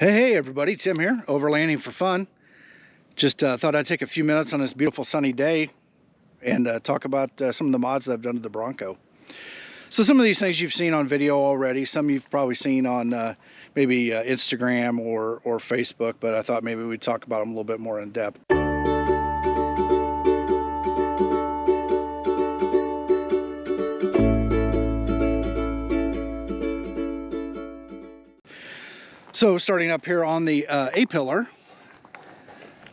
Hey everybody, Tim here, overlanding for fun. Just thought I'd take a few minutes on this beautiful sunny day and talk about some of the mods that I've done to the Bronco. So some of these things you've seen on video already, some you've probably seen on maybe Instagram or Facebook, but I thought maybe we'd talk about them a little bit more in depth. So starting up here on the A-pillar,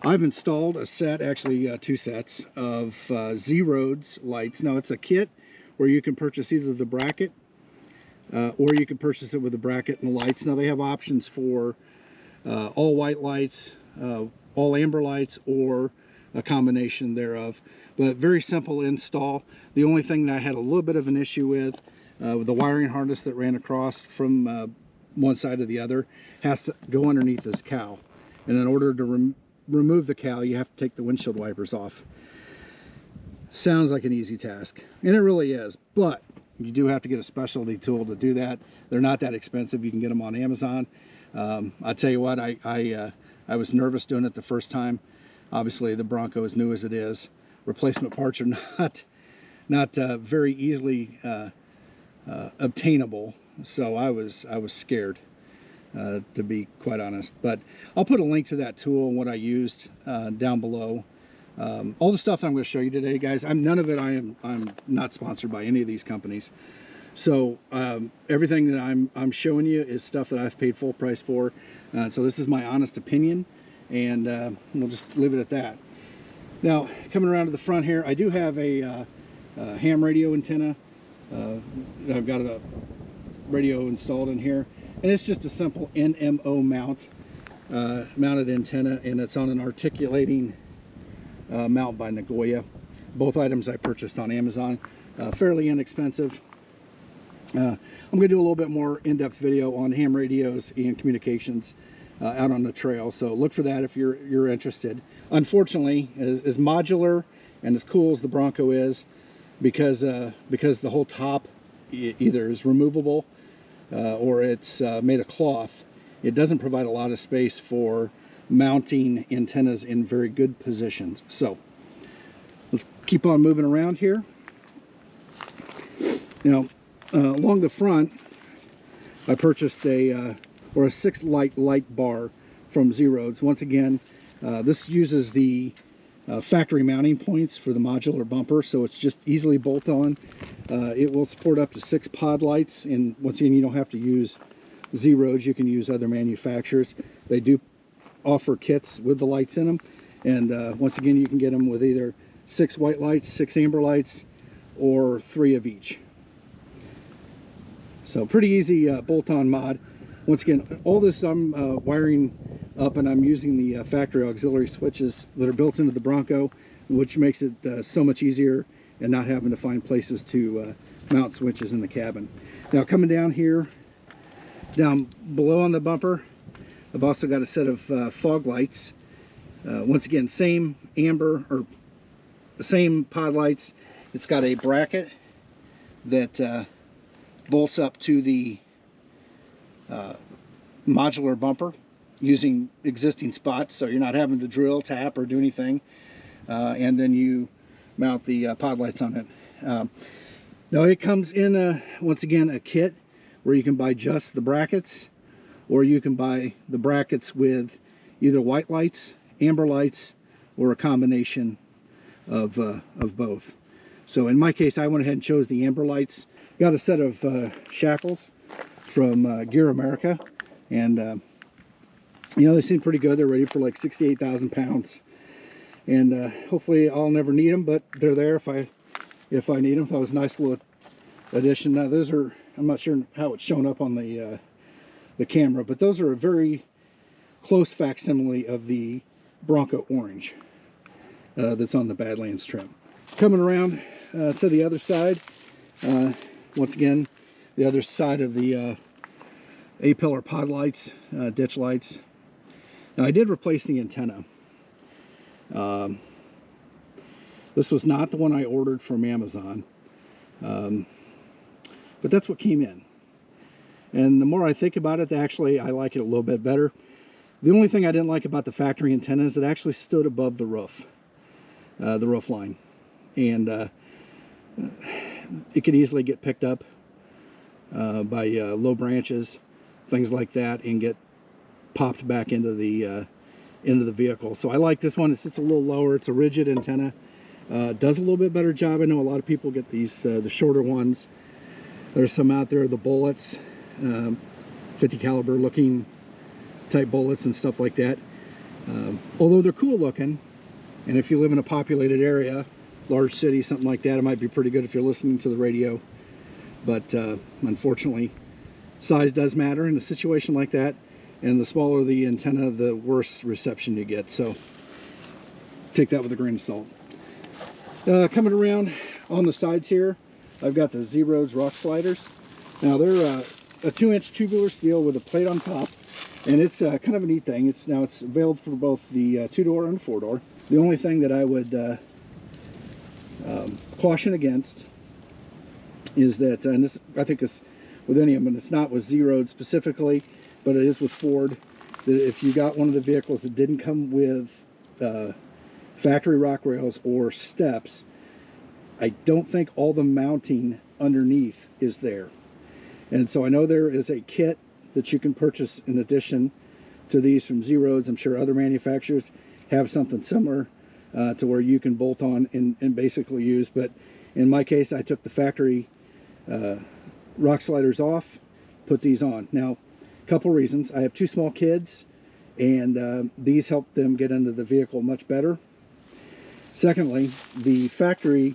I've installed a set, actually two sets of Z-Roads lights. Now it's a kit where you can purchase either the bracket or you can purchase it with the bracket and the lights. Now they have options for all white lights, all amber lights, or a combination thereof. But very simple install. The only thing that I had a little bit of an issue with the wiring harness that ran across from one side to the other has to go underneath this cowl, and in order to remove the cowl you have to take the windshield wipers off. Sounds like an easy task, and it really is, but you do have to get a specialty tool to do that. They're not that expensive. You can get them on Amazon. I tell you what, I was nervous doing it the first time. Obviously the Bronco, as new as it is, replacement parts are not very easily obtainable. So I was scared, to be quite honest. But I'll put a link to that tool and what I used down below. All the stuff I'm going to show you today, guys, none of it I'm not sponsored by any of these companies. So everything that I'm showing you is stuff that I've paid full price for. So this is my honest opinion, and we'll just leave it at that. Now, coming around to the front here, I do have a ham radio antenna. I've got a radio installed in here, and it's just a simple NMO mounted antenna, and it's on an articulating mount by Nagoya. Both items I purchased on Amazon, fairly inexpensive. I'm going to do a little bit more in-depth video on ham radios and communications out on the trail, so look for that if you're interested. Unfortunately, as modular and as cool as the Bronco is, because the whole top either is removable or it's made of cloth, it doesn't provide a lot of space for mounting antennas in very good positions. So let's keep on moving around here. Now along the front I purchased a 6-light light bar from Z-Roads. Once again, this uses the factory mounting points for the modular bumper, so it's just easily bolt on. It will support up to 6 pod lights, and once again, you don't have to use Z-Roads, you can use other manufacturers. They do offer kits with the lights in them, and once again, you can get them with either 6 white lights, 6 amber lights, or 3 of each. So pretty easy bolt-on mod. Once again, all this I'm wiring up, and I'm using the factory auxiliary switches that are built into the Bronco, which makes it so much easier and not having to find places to mount switches in the cabin. Now coming down here, down below on the bumper, I've also got a set of fog lights. Once again, same amber or same pod lights. It's got a bracket that bolts up to the modular bumper using existing spots, so you're not having to drill, tap, or do anything, and then you mount the pod lights on it. Now it comes in once again a kit where you can buy just the brackets, or you can buy the brackets with either white lights, amber lights, or a combination of both. So in my case, I went ahead and chose the amber lights. Got a set of shackles from Gear America, and you know, they seem pretty good. They're ready for like 68,000 pounds, and hopefully I'll never need them, but they're there if I need them. That was a nice little addition. Now those are, I'm not sure how it's shown up on the camera, but those are a very close facsimile of the Bronco orange that's on the Badlands trim. Coming around to the other side, once again, the other side of the A-pillar pod lights, ditch lights. Now I did replace the antenna. This was not the one I ordered from Amazon, but that's what came in. And the more I think about it, actually I like it a little bit better. The only thing I didn't like about the factory antenna is it actually stood above the roof line, and it could easily get picked up by low branches, things like that, and get popped back into the vehicle. So I like this one. It sits a little lower. It's a rigid antenna. Does a little bit better job. I know a lot of people get these the shorter ones. There's some out there, the bullets, 50 caliber looking type bullets and stuff like that. Although they're cool looking, and if you live in a populated area, large city, something like that, it might be pretty good if you're listening to the radio. But unfortunately, size does matter in a situation like that, and the smaller the antenna, the worse reception you get. So take that with a grain of salt. Coming around on the sides here, I've got the Z-Roads rock sliders. Now they're a 2-inch tubular steel with a plate on top, and it's kind of a neat thing. It's available for both the 2-door and 4-door. The only thing that I would caution against is that, and this I think is with any of them, and it's not with Z-Road specifically, but it is with Ford, that if you got one of the vehicles that didn't come with factory rock rails or steps, I don't think all the mounting underneath is there. And so I know there is a kit that you can purchase in addition to these from Z-Roads. I'm sure other manufacturers have something similar to where you can bolt on and basically use. But in my case, I took the factory rock sliders off, put these on. Now, a couple reasons. I have 2 small kids, and these help them get into the vehicle much better. Secondly, the factory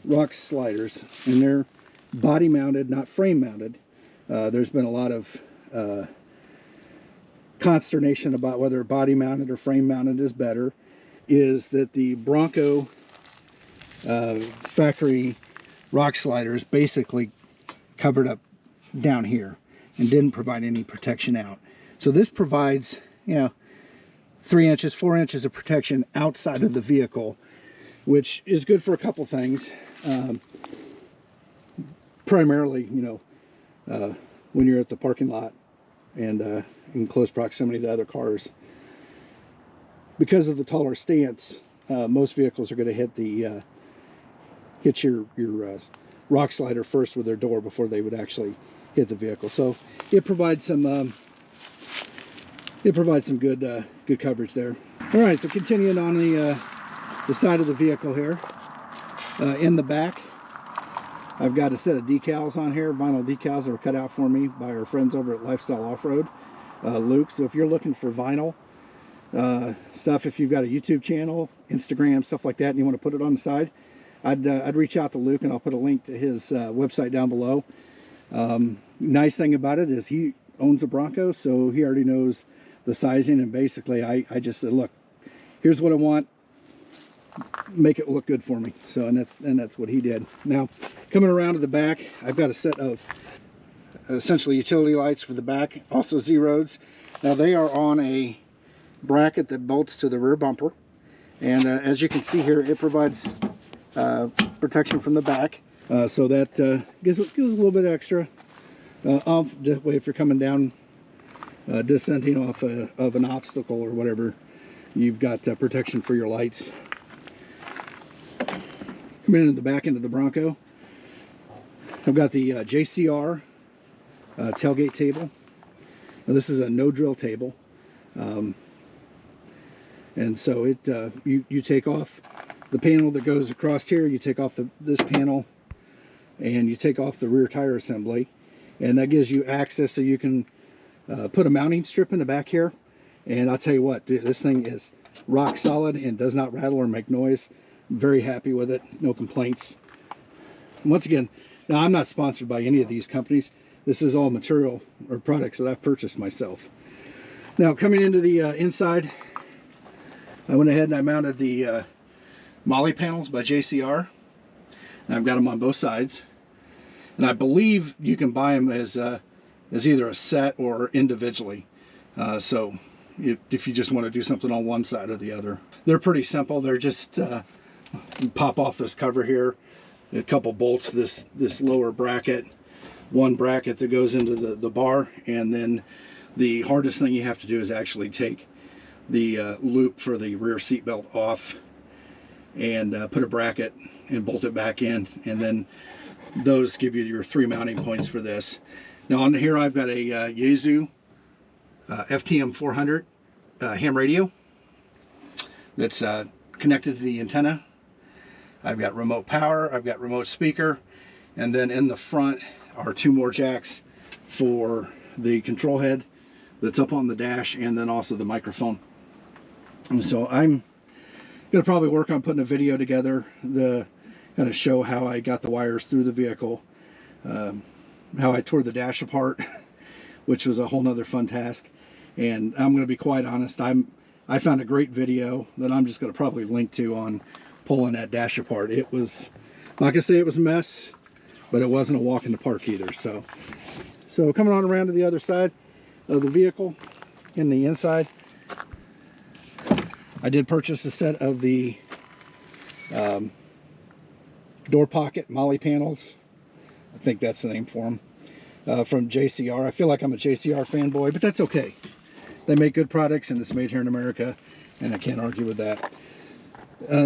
rock sliders, and they're body mounted, not frame mounted. There's been a lot of consternation about whether body mounted or frame mounted is better. Is that the Bronco factory rock sliders basically covered up down here and didn't provide any protection out. So this provides, 3 inches, 4 inches of protection outside of the vehicle, which is good for a couple things. Primarily, when you're at the parking lot and in close proximity to other cars. Because of the taller stance, most vehicles are going to hit your rock slider first with their door before they would actually hit the vehicle. So it provides some good coverage there. All right, so continuing on the side of the vehicle here, in the back, I've got a set of decals on here, vinyl decals that were cut out for me by our friends over at Lifestyle Off-Road, Luke. So if you're looking for vinyl stuff, if you've got a YouTube channel, Instagram, stuff like that, and you want to put it on the side, I'd reach out to Luke, and I'll put a link to his website down below. Nice thing about it is he owns a Bronco, so he already knows the sizing, and basically I just said, look, here's what I want, make it look good for me. So and that's what he did. Now coming around to the back, I've got a set of essentially utility lights for the back, also Z-Roads. Now they are on a bracket that bolts to the rear bumper, and as you can see here, it provides protection from the back, so that gives a little bit extra off that way if you're coming down descending off of an obstacle or whatever. You've got protection for your lights. Coming into the back end of the Bronco, I've got the JCR tailgate table. Now, this is a no drill table, and so it you take off the panel that goes across here, you take off this panel, and you take off the rear tire assembly, and that gives you access so you can put a mounting strip in the back here. And I'll tell you what, dude, this thing is rock solid and does not rattle or make noise. Very happy with it, no complaints. And once again, now I'm not sponsored by any of these companies. This is all material or products that I've purchased myself. Now coming into the inside, I went ahead and I mounted the Molle panels by JCR. And I've got them on both sides. And I believe you can buy them as either a set or individually. So if you just want to do something on one side or the other. They're pretty simple. They're just, you pop off this cover here, a couple bolts, this lower bracket, one bracket that goes into the bar, and then The hardest thing you have to do is actually take the loop for the rear seat belt off and put a bracket and bolt it back in, and then those give you your 3 mounting points for this. Now on here I've got a Yaesu FTM 400 ham radio that's connected to the antenna. I've got remote power, I've got remote speaker, and then in the front are 2 more jacks for the control head that's up on the dash, and then also the microphone. And so I'm gonna probably work on putting a video together to kind of show how I got the wires through the vehicle, how I tore the dash apart, which was a whole nother fun task. And I'm gonna be quite honest, I found a great video that I'm just gonna probably link to on pulling that dash apart. It was, I'm not gonna say it was a mess, but it wasn't a walk in the park either. So coming on around to the other side of the vehicle, in the inside, I did purchase a set of the door pocket Molle panels. I think that's the name for them, from JCR. I feel like I'm a JCR fanboy, but that's okay. They make good products, and it's made here in America, and I can't argue with that.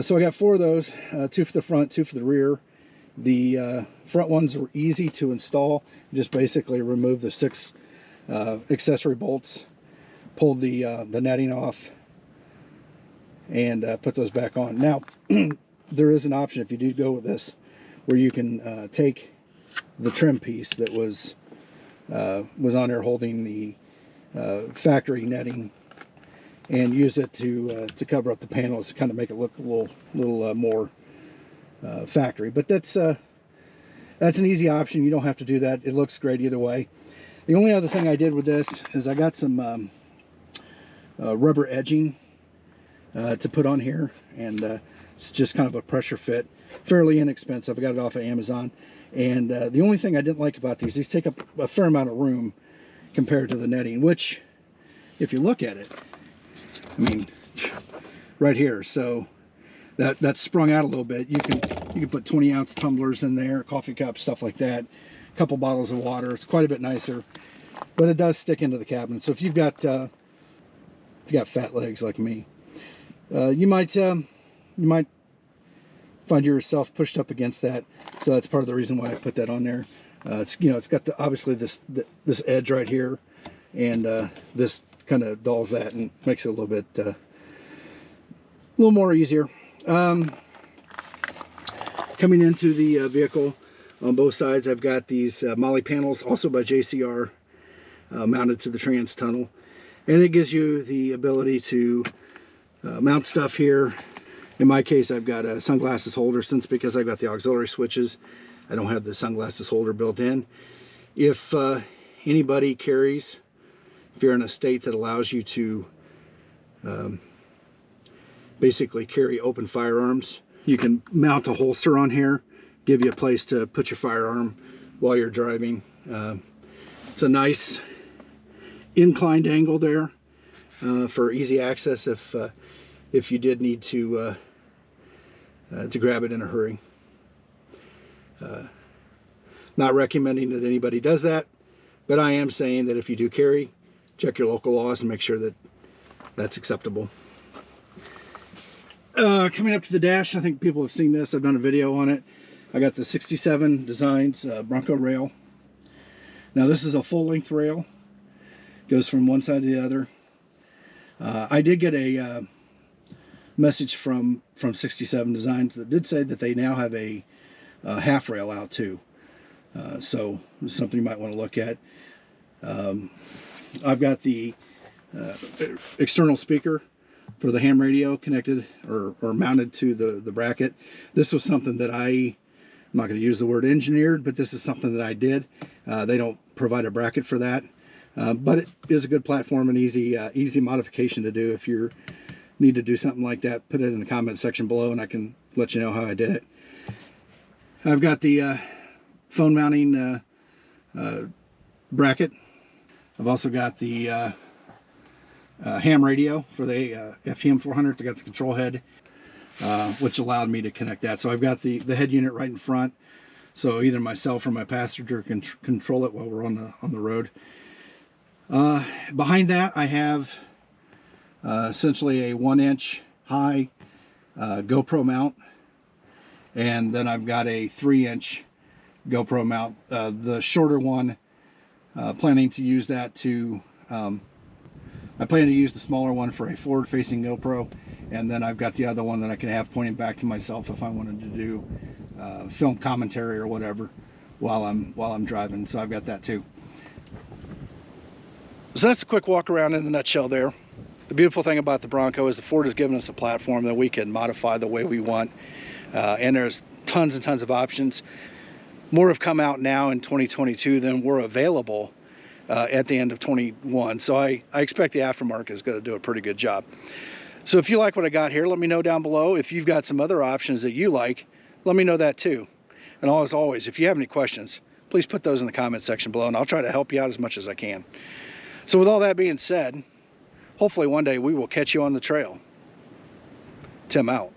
So I got 4 of those, 2 for the front, 2 for the rear. The front ones were easy to install. Just basically remove the 6 accessory bolts, pull the netting off, and put those back on. Now, there is an option if you do go with this, where you can take the trim piece that was on there holding the factory netting and use it to cover up the panels to kind of make it look a little more factory. But that's an easy option. You don't have to do that. It looks great either way. The only other thing I did with this is I got some rubber edging to put on here, and it's just kind of a pressure fit, fairly inexpensive. I got it off of Amazon. And the only thing I didn't like about these take up a fair amount of room compared to the netting, which, if you look at it, I mean, right here, so that's sprung out a little bit. You can put 20-ounce tumblers in there, coffee cups, stuff like that, a couple bottles of water. It's quite a bit nicer, but it does stick into the cabinet. So if you've got fat legs like me, you might find yourself pushed up against that. So that's part of the reason why I put that on there. It's got obviously this edge right here, and this kind of dulls that and makes it a little more easier. Coming into the vehicle, on both sides I've got these Molle panels, also by JCR, mounted to the trans tunnel, and it gives you the ability to mount stuff here. In my case, I've got a sunglasses holder, because I've got the auxiliary switches. I don't have the sunglasses holder built in. If anybody carries, if you're in a state that allows you to basically carry open firearms, you can mount a holster on here, give you a place to put your firearm while you're driving. It's a nice inclined angle there for easy access if you did need to grab it in a hurry. Not recommending that anybody does that, but I am saying that if you do carry, check your local laws and make sure that that's acceptable. Coming up to the dash, I think people have seen this. I've done a video on it. I got the 67 Designs Bronco rail. Now this is a full-length rail. Goes from one side to the other. I did get a message from 67 Designs that did say that they now have a half rail out too. So it's something you might want to look at. I've got the external speaker for the ham radio connected or mounted to the bracket. This was something that I'm not going to use the word engineered, but this is something that I did. They don't provide a bracket for that, but it is a good platform and easy modification to do. If you need to do something like that, put it in the comment section below and I can let you know how I did it. I've got the phone mounting bracket. I've also got the ham radio for the FTM 400. I got the control head, which allowed me to connect that. So I've got the head unit right in front, so either myself or my passenger can control it while we're on the road. Behind that, I have essentially a 1-inch high GoPro mount, and then I've got a 3-inch GoPro mount. The shorter one, planning to use that to I plan to use the smaller one for a forward-facing GoPro, and then I've got the other one that I can have pointing back to myself if I wanted to do film commentary or whatever while I'm driving. So I've got that too. So that's a quick walk around in a nutshell there. The beautiful thing about the Bronco is the Ford has given us a platform that we can modify the way we want, and there's tons and tons of options. More have come out now in 2022 than were available at the end of 21. So I expect the aftermarket is going to do a pretty good job. So if you like what I got here, let me know down below. If you've got some other options that you like, let me know that too. And as always, if you have any questions, please put those in the comment section below, and I'll try to help you out as much as I can. So with all that being said, hopefully one day we will catch you on the trail. Tim out.